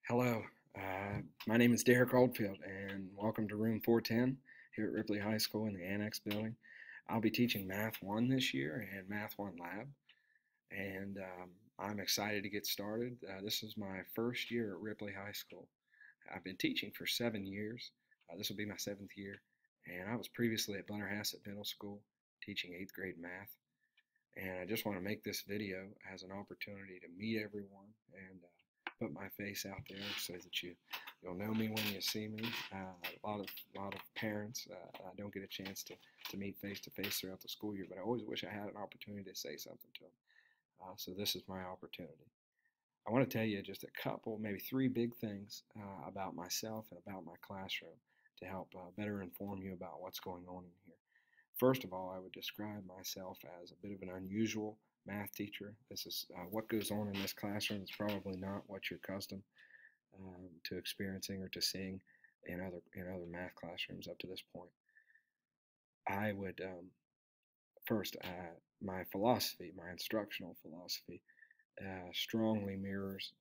Hello, my name is Derek Oldfield, and welcome to Room 410 here at Ripley High School in the Annex building. I'll be teaching Math 1 this year and Math 1 Lab, and I'm excited to get started. This is my first year at Ripley High School. I've been teaching for 7 years. This will be my seventh year, and I was previously at Blennerhassett Middle School teaching 8th grade math. And I just want to make this video as an opportunity to meet everyone and put my face out there so that you'll know me when you see me. A lot of parents I don't get a chance to meet face to face throughout the school year, but I always wish I had an opportunity to say something to them. So this is my opportunity. I want to tell you just a couple, maybe three big things about myself and about my classroom to help better inform you about what's going on in here. First of all, I would describe myself as a bit of an unusual math teacher. This is what goes on in this classroom is probably not what you're accustomed to experiencing or to seeing in other math classrooms up to this point. I would first my philosophy, my instructional philosophy, strongly mirrors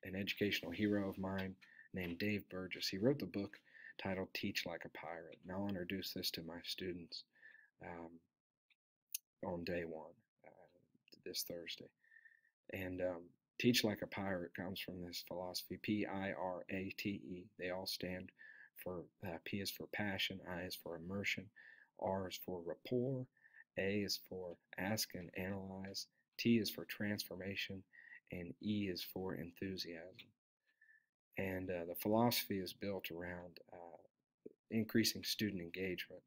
an educational hero of mine named Dave Burgess. He wrote the book titled Teach Like a Pirate, and I'll introduce this to my students on day one, this Thursday. And Teach Like a Pirate comes from this philosophy, Pirate. They all stand for P is for passion, I is for immersion, R is for rapport, A is for ask and analyze, T is for transformation, and E is for enthusiasm. And the philosophy is built around increasing student engagement.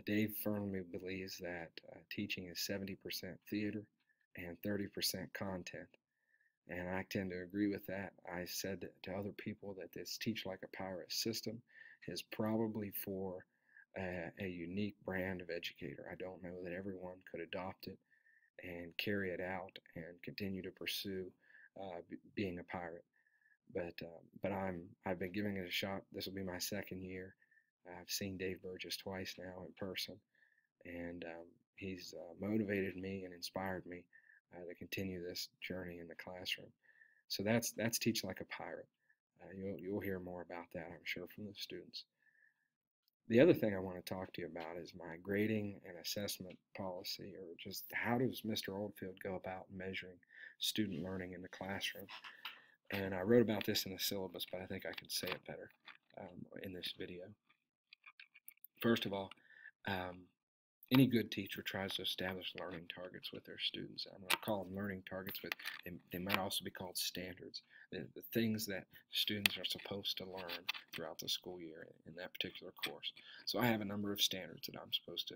Dave firmly believes that teaching is 70% theater and 30% content. And I tend to agree with that. I said to other people that this Teach Like a Pirate system is probably for a unique brand of educator. I don't know that everyone could adopt it and carry it out and continue to pursue being a pirate. I've been giving it a shot. This will be my second year. I've seen Dave Burgess twice now in person, and he's motivated me and inspired me to continue this journey in the classroom. So that's Teach Like a Pirate. You'll hear more about that, I'm sure, from the students. The other thing I want to talk to you about is my grading and assessment policy, or just how does Mr. Oldfield go about measuring student learning in the classroom. And I wrote about this in the syllabus, but I think I could say it better in this video. First of all, um, any good teacher tries to establish learning targets with their students. I'm going to call them learning targets, but they might also be called standards, the things that students are supposed to learn throughout the school year in that particular course. So I have a number of standards that I'm supposed to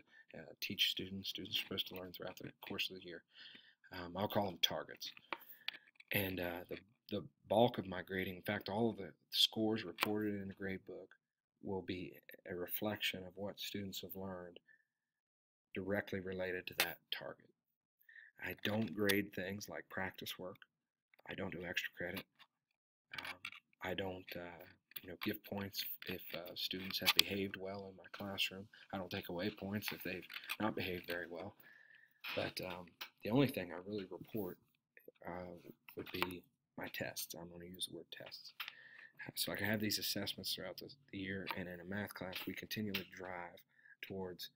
teach students. Students are supposed to learn throughout the course of the year. I'll call them targets. And the bulk of my grading, in fact, all of the scores reported in the grade book will be a reflection of what students have learned directly related to that target. I don't grade things like practice work. I don't do extra credit. I don't give points if students have behaved well in my classroom. I don't take away points if they've not behaved very well. But the only thing I really report would be my tests. I'm going to use the word tests. So I can have these assessments throughout the year, and in a math class, we continually drive towards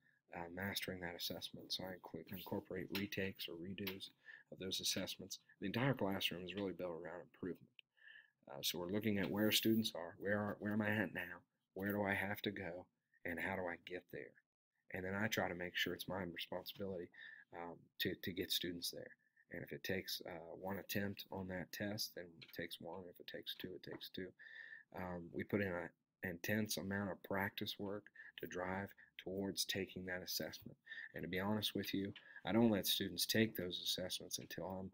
mastering that assessment. So I incorporate retakes or redos of those assessments. The entire classroom is really built around improvement. So we're looking at where students are, where am I at now, where do I have to go, and how do I get there? And then I try to make sure it's my responsibility to get students there. And if it takes one attempt on that test, then it takes one. If it takes two, it takes two. We put in an intense amount of practice work to drive towards taking that assessment. And to be honest with you, I don't let students take those assessments until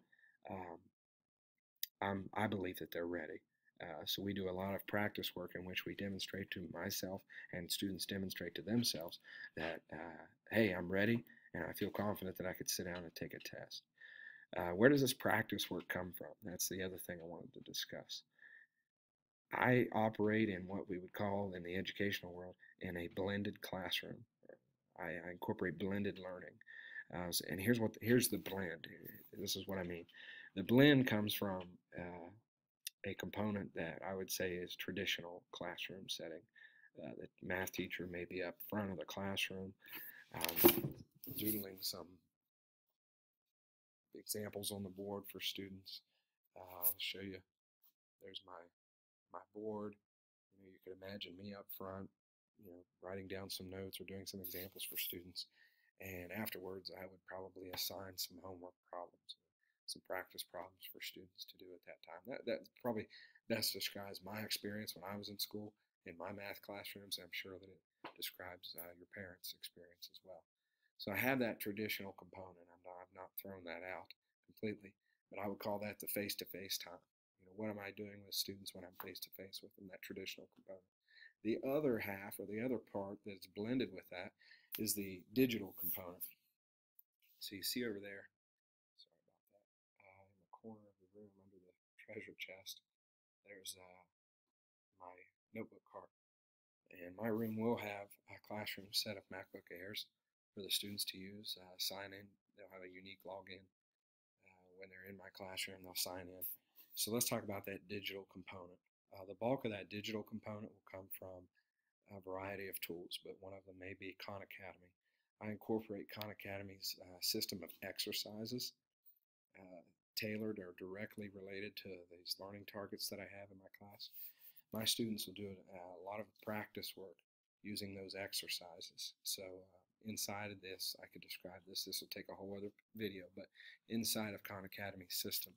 I believe that they're ready. So we do a lot of practice work in which we demonstrate to myself and students demonstrate to themselves that, hey, I'm ready and I feel confident that I could sit down and take a test. Where does this practice work come from? That's the other thing I wanted to discuss. I operate in what we would call in the educational world in a blended classroom. I incorporate blended learning. And here's the blend. This is what I mean. The blend comes from a component that I would say is traditional classroom setting. The math teacher may be up front of the classroom, doodling some examples on the board for students. I'll show you. There's my board. You could imagine me up front, writing down some notes or doing some examples for students. And afterwards, I would probably assign some homework problems, some practice problems for students to do at that time. That probably best describes my experience when I was in school in my math classrooms. I'm sure that it describes your parents' experience as well. So I have that traditional component. I've not thrown that out completely, but I would call that the face-to-face time. What am I doing with students when I'm face-to-face with them, that traditional component. The other half, or the other part that's blended with that, is the digital component. So you see over there, sorry about that, in the corner of the room under the treasure chest, there's my notebook cart. And my room will have a classroom set of MacBook Airs for the students to use, sign in. They'll have a unique login. When they're in my classroom, they'll sign in. So let's talk about that digital component. The bulk of that digital component will come from a variety of tools, but one of them may be Khan Academy. I incorporate Khan Academy's system of exercises tailored or directly related to these learning targets that I have in my class. My students will do a lot of practice work using those exercises. So inside of this, I could describe this. This will take a whole other video, but inside of Khan Academy's system,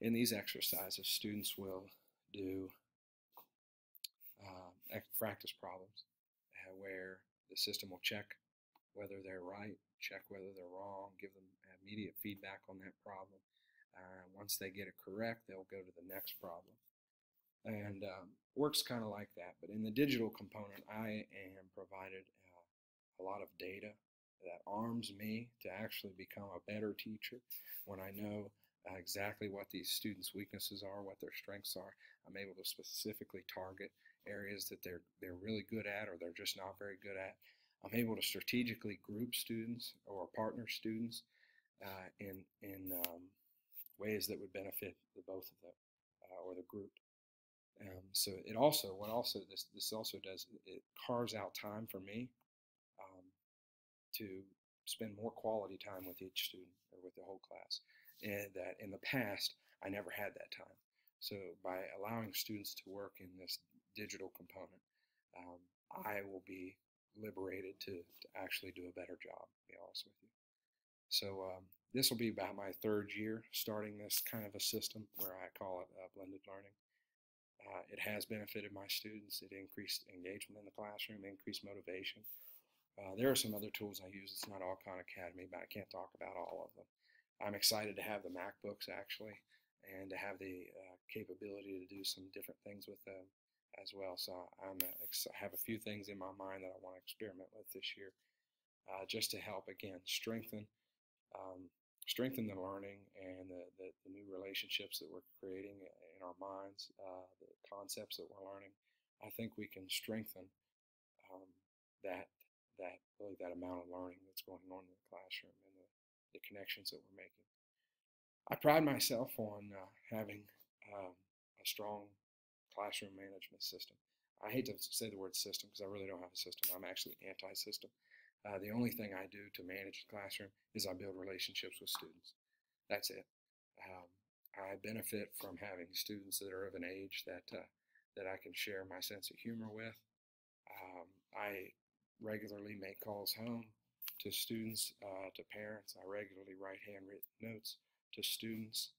in these exercises, students will do practice problems where the system will check whether they're right, check whether they're wrong, give them immediate feedback on that problem. Once they get it correct, they'll go to the next problem. And works kind of like that. But in the digital component, I am provided a lot of data that arms me to actually become a better teacher. When I know exactly what these students' weaknesses are, what their strengths are, I'm able to specifically target areas that they're really good at or they're just not very good at. I'm able to strategically group students or partner students in ways that would benefit the both of them or the group. So it also, this also does, it carves out time for me to spend more quality time with each student or with the whole class. And that in the past, I never had that time. So by allowing students to work in this digital component, I will be liberated to actually do a better job, to be honest with you. So this will be about my third year starting this kind of a system where I call it blended learning. It has benefited my students. It increased engagement in the classroom, increased motivation. There are some other tools I use. It's not all Khan Academy, but I can't talk about all of them. I'm excited to have the MacBooks actually, and to have the capability to do some different things with them as well. So I have a few things in my mind that I want to experiment with this year, just to help again strengthen the learning and the new relationships that we're creating in our minds, the concepts that we're learning. I think we can strengthen that amount of learning that's going on in the classroom and the connections that we're making. I pride myself on having a strong classroom management system. I hate to say the word system because I really don't have a system. I'm actually anti-system. The only thing I do to manage the classroom is I build relationships with students. That's it. I benefit from having students that are of an age that I can share my sense of humor with. I regularly make calls home to students, to parents. I regularly write handwritten notes to students.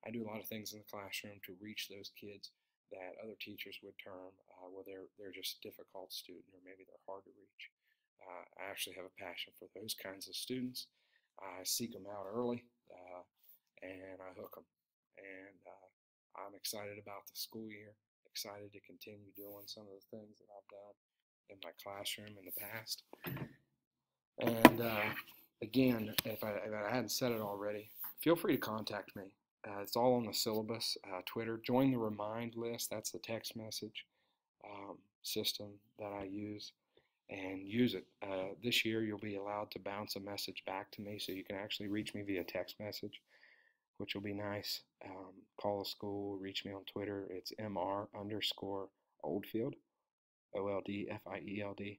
I do a lot of things in the classroom to reach those kids that other teachers would term, well, they're just a difficult student, or maybe they're hard to reach. I actually have a passion for those kinds of students. I seek them out early, and I hook them. And I'm excited about the school year, excited to continue doing some of the things that I've done in my classroom in the past. And again, if I hadn't said it already, feel free to contact me. It's all on the syllabus. Twitter, join the remind list. That's the text message system that I use, and use it. This year you'll be allowed to bounce a message back to me, so you can actually reach me via text message, which will be nice. Call the school, reach me on Twitter. It's Mr_Oldfield, OLDFIELD.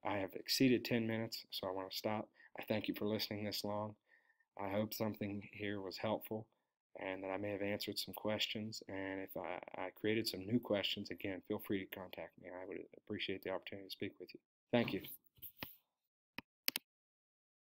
I have exceeded 10 minutes, so I want to stop. I thank you for listening this long. I hope something here was helpful and that I may have answered some questions. And if I created some new questions, again, feel free to contact me. I would appreciate the opportunity to speak with you. Thank you.